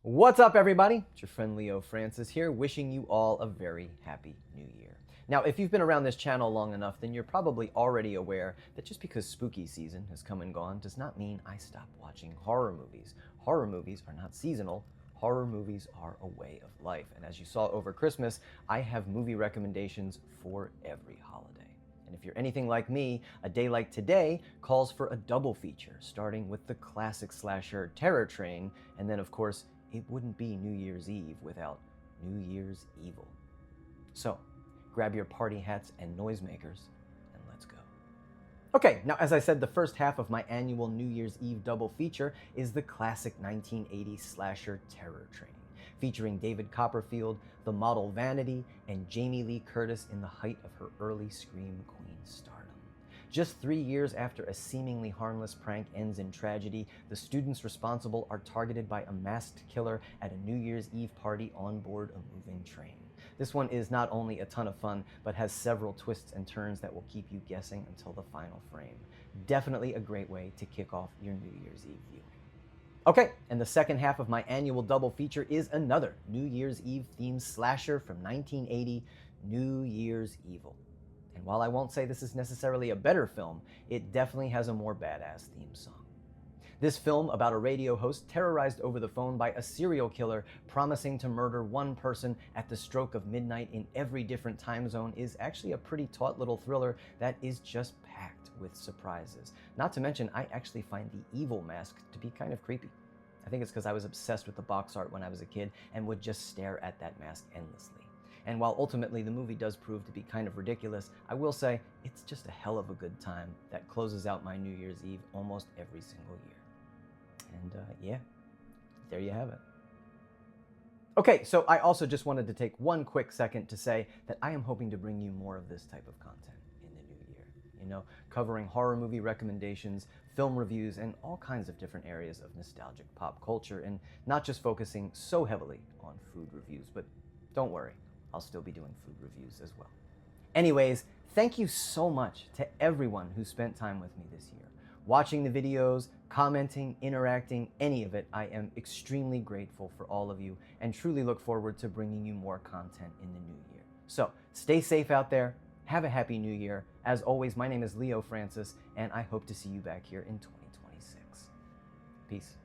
What's up, everybody? It's your friend Leo Francis here, wishing you all a very happy new year. Now, if you've been around this channel long enough, then you're probably already aware that just because spooky season has come and gone does not mean I stop watching horror movies. Horror movies are not seasonal. Horror movies are a way of life. And as you saw over Christmas, I have movie recommendations for every holiday. And if you're anything like me, a day like today calls for a double feature, starting with the classic slasher Terror Train, and then, of course, it wouldn't be New Year's Eve without New Year's Evil. So, grab your party hats and noisemakers, and let's go. Okay, now as I said, the first half of my annual New Year's Eve double feature is the classic 1980s slasher Terror Train, featuring David Copperfield, the model Vanity, and Jamie Lee Curtis in the height of her early Scream Queen stardom. Just 3 years after a seemingly harmless prank ends in tragedy, the students responsible are targeted by a masked killer at a New Year's Eve party on board a moving train. This one is not only a ton of fun, but has several twists and turns that will keep you guessing until the final frame. Definitely a great way to kick off your New Year's Eve viewing. Okay, and the second half of my annual double feature is another New Year's Eve themed slasher from 1980, New Year's Evil. And while I won't say this is necessarily a better film, it definitely has a more badass theme song. This film about a radio host terrorized over the phone by a serial killer promising to murder one person at the stroke of midnight in every different time zone is actually a pretty taut little thriller that is just packed with surprises. Not to mention, I actually find the evil mask to be kind of creepy. I think it's because I was obsessed with the box art when I was a kid and would just stare at that mask endlessly. And while ultimately the movie does prove to be kind of ridiculous, I will say it's just a hell of a good time that closes out my New Year's Eve almost every single year. And yeah, there you have it. Okay, so I also just wanted to take one quick second to say that I am hoping to bring you more of this type of content in the new year. You know, covering horror movie recommendations, film reviews, and all kinds of different areas of nostalgic pop culture, and not just focusing so heavily on food reviews, but don't worry, I'll still be doing food reviews as well. Anyways, thank you so much to everyone who spent time with me this year. Watching the videos, commenting, interacting, any of it, I am extremely grateful for all of you and truly look forward to bringing you more content in the new year. So stay safe out there. Have a happy new year. As always, my name is Leo Francis, and I hope to see you back here in 2026. Peace.